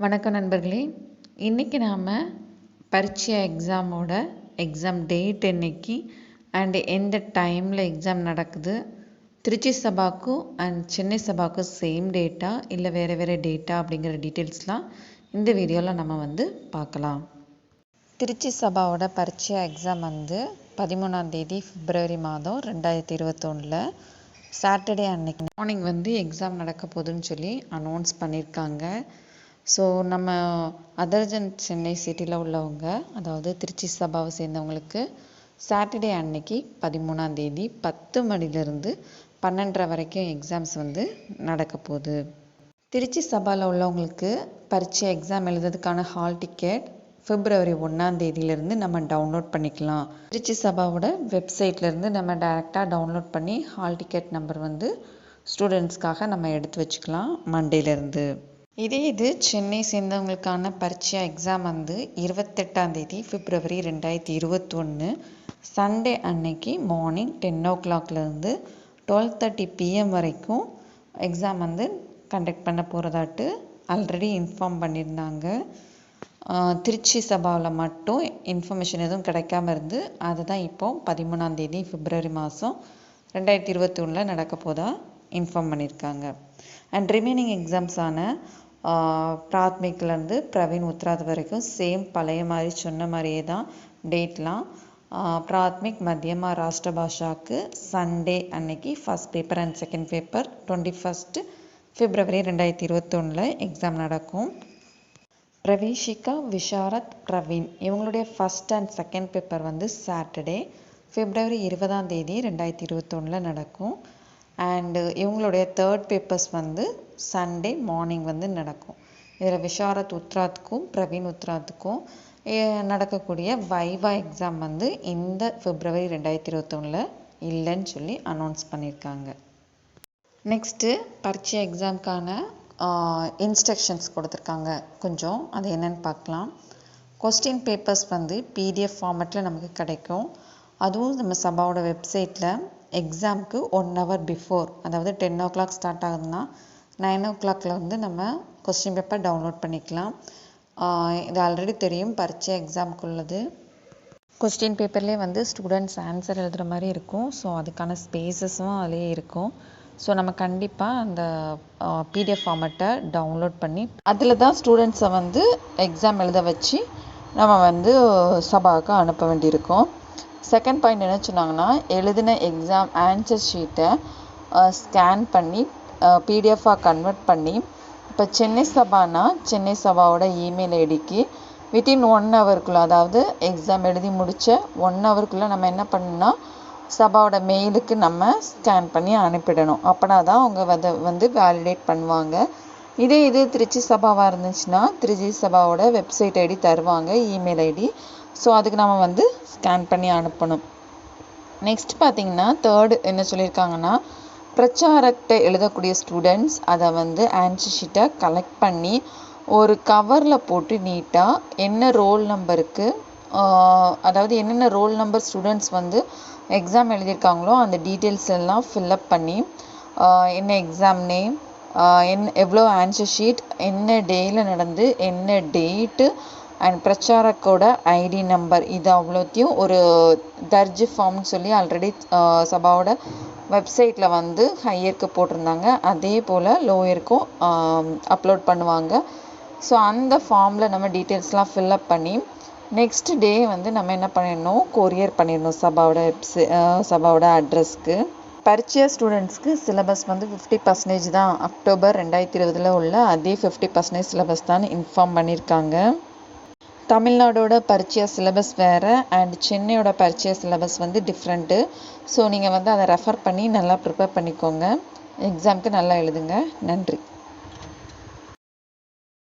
வணக்கம் நண்பர்களே. இன்றைக்கி நாம் பரீட்சை எக்ஸாமோட எக்ஸாம் டேட் என்னைக்கு அண்டு எந்த டைமில் எக்ஸாம் நடக்குது, திருச்சி சபாக்கும் அண்ட் சென்னை சபாக்கும் சேம் டேட்டா இல்லை வேறு வேறு டேட்டா அப்படிங்கிற டீட்டெயில்ஸ்லாம் இந்த வீடியோவில் நம்ம பார்க்கலாம். திருச்சி சபாவோட பரீட்சை எக்ஸாம் 13 பிப்ரவரி மாதம் 2021 சாட்டர்டே அன்னைக்கு மார்னிங் எக்ஸாம் நடக்க போகுதுன்னு சொல்லி அனௌன்ஸ் பண்ணியிருக்காங்க. ஸோ நம்ம அதர் தென் சென்னை சிட்டியில் உள்ளவங்க, அதாவது திருச்சி சபாவை சேர்ந்தவங்களுக்கு சாட்டர்டே அன்னைக்கு 13 10 மணிலேருந்து 12:30 வரைக்கும் எக்ஸாம்ஸ் நடக்க போகுது. திருச்சி சபாவில் உள்ளவங்களுக்கு பரீட்சை எக்ஸாம் எழுதுறதுக்கான ஹால் டிக்கெட் பிப்ரவரி 1 நம்ம டவுன்லோட் பண்ணிக்கலாம். திருச்சி சபாவோட வெப்சைட்லேருந்து நம்ம டைரெக்டாக டவுன்லோட் பண்ணி ஹால் டிக்கெட் நம்பர் ஸ்டூடெண்ட்ஸ்க்காக நம்ம எடுத்து வச்சுக்கலாம் மண்டேலேருந்து. இது சென்னை சேர்ந்தவங்களுக்கான பரீட்சை எக்ஸாம் 28 பிப்ரவரி 2021 சண்டே அன்னைக்கு மார்னிங் 10 o'clockலேருந்து 12:30 PM வரைக்கும் எக்ஸாம் கண்டக்ட் பண்ண போகிறதாட்டு ஆல்ரெடி இன்ஃபார்ம் பண்ணியிருந்தாங்க. திருச்சி சபாவில் மட்டும் இன்ஃபர்மேஷன் எதுவும் கிடைக்காம இருந்து அதை தான் இப்போ 13 பிப்ரவரி மாதம் 2021 நடக்க போதா இன்ஃபார்ம் பண்ணியிருக்காங்க. அண்ட் ரிமைனிங் எக்ஸாம்ஸான பிராத்மிக்லேருந்து பிரவீன் உத்ராத் வரைக்கும் சேம் பழைய மாதிரி சொன்ன மாதிரியே தான் டேட்லாம். பிராத்மிக் மத்தியமா ராஷ்டிர பாஷாவுக்கு சண்டே அன்னைக்கு first paper and second paper 21 February 2021 exam நடக்கும். பிரவேஷிகா, விஷாரத், பிரவீன் இவங்களுடைய first and second paper Saturday February 20 2021 நடக்கும். அண்டு இவங்களுடைய தேர்ட் பேப்பர்ஸ் சண்டே மார்னிங் நடக்கும். இதில் விஷாரத் உத்ராத்துக்கும் பிரவீன் உத்ராத்துக்கும் நடக்கக்கூடிய வைவா எக்ஸாம் இந்த பிப்ரவரி 2021 இல்லைன்னு சொல்லி அனௌன்ஸ் பண்ணியிருக்காங்க. நெக்ஸ்ட்டு பரீட்சை எக்ஸாமுக்கான இன்ஸ்ட்ரக்ஷன்ஸ் கொடுத்துருக்காங்க. கொஞ்சம் அது என்னென்னு பார்க்கலாம். கொஸ்டின் பேப்பர்ஸ் PDF ஃபார்மேட்டில் நமக்கு கிடைக்கும். அதுவும் நம்ம சபாவோட வெப்சைட்டில் எக்ஸாமுக்கு 1 hour பிஃபோர், அதாவது 10 o'clock ஸ்டார்ட் ஆகுதுன்னா 9 o'clock நம்ம கொஸ்டின் பேப்பர் டவுன்லோட் பண்ணிக்கலாம். இது ஆல்ரெடி தெரியும் பரீட்சை எக்ஸாமுக்குள்ளது. கொஸ்டின் பேப்பர்லேயே ஸ்டூடெண்ட்ஸ் ஆன்சர் எழுதுகிற மாதிரி இருக்கும். ஸோ அதுக்கான ஸ்பேசஸும் அதிலே இருக்கும். ஸோ நம்ம கண்டிப்பாக அந்த PDF ஃபார்மேட்டை டவுன்லோட் பண்ணி அதில் தான் ஸ்டூடெண்ட்ஸை எக்ஸாம் எழுத வச்சு நம்ம சபாவுக்கு அனுப்ப வேண்டியிருக்கும். செகண்ட் பாயிண்ட் என்ன சொன்னாங்கன்னா, எழுதின எக்ஸாம் ஆன்சர் ஷீட்டை ஸ்கேன் பண்ணி பிடிஎஃபாக கன்வெர்ட் பண்ணி இப்போ சென்னை சபானா சென்னை சபாவோட இமெயில் ஐடிக்கு வித்தின் 1 hourக்குள்ளே, அதாவது எக்ஸாம் எழுதி முடித்த 1 hourக்குள்ளே நம்ம என்ன பண்ணணும்னா சபாவோட மெயிலுக்கு நம்ம ஸ்கேன் பண்ணி அனுப்பிடணும். அப்படின்னா தான் அவங்க வேலிடேட் பண்ணுவாங்க. இது திருச்சி சபாவாக இருந்துச்சுன்னா திருச்சி சபாவோட வெப்சைட் ஐடி தருவாங்க, இமெயில் ஐடி. ஸோ அதுக்கு நம்ம ஸ்கேன் பண்ணி அனுப்பணும். நெக்ஸ்ட் பார்த்திங்கன்னா தேர்டு என்ன சொல்லியிருக்காங்கன்னா, பிரச்சாரத்தை எழுதக்கூடிய ஸ்டூடெண்ட்ஸ் அதை ஆன்சர் ஷீட்டை கலெக்ட் பண்ணி ஒரு கவரில் போட்டு நீட்டாக என்ன ரோல் நம்பருக்கு, அதாவது என்னென்ன ரோல் நம்பர் ஸ்டூடெண்ட்ஸ் எக்ஸாம் எழுதியிருக்காங்களோ அந்த டீட்டெயில்ஸ் எல்லாம் ஃபில்லப் பண்ணி என்ன எக்ஸாம் நேம், எவ்வளோ ஆன்சர் ஷீட், என்ன டேயில் நடந்து, என்ன டேட்டு அண்ட் பிரச்சாரக்கோட ஐடி நம்பர், இது அவ்வளோத்தையும் ஒரு தர்ஜ் ஃபார்ம்னு சொல்லி ஆல்ரெடி சபாவோட வெப்சைட்டில் ஹையருக்கு போட்டிருந்தாங்க. அதே போல் லோயருக்கும் அப்லோட் பண்ணுவாங்க. ஸோ அந்த ஃபார்மில் நம்ம டீட்டெயில்ஸ்லாம் ஃபில்லப் பண்ணி நெக்ஸ்ட் டே நம்ம என்ன பண்ணிடணும், கொரியர் பண்ணிடணும் சபாவோட அட்ரஸ்க்கு. பரீட்சை ஸ்டூடெண்ட்ஸ்க்கு சிலபஸ் 50% தான். அக்டோபர் 2020 உள்ள அதே 50% சிலபஸ் தான் இன்ஃபார்ம் பண்ணியிருக்காங்க. தமிழ்நாடோட பரீட்சை சிலபஸ் வேறு அண்ட் சென்னையோட பரீட்சை சிலபஸ் டிஃப்ரெண்ட்டு. ஸோ நீங்கள் அதை ரெஃபர் பண்ணி நல்லா ப்ரிப்பேர் பண்ணிக்கோங்க. எக்ஸாமுக்கு நல்லா எழுதுங்க. நன்றி.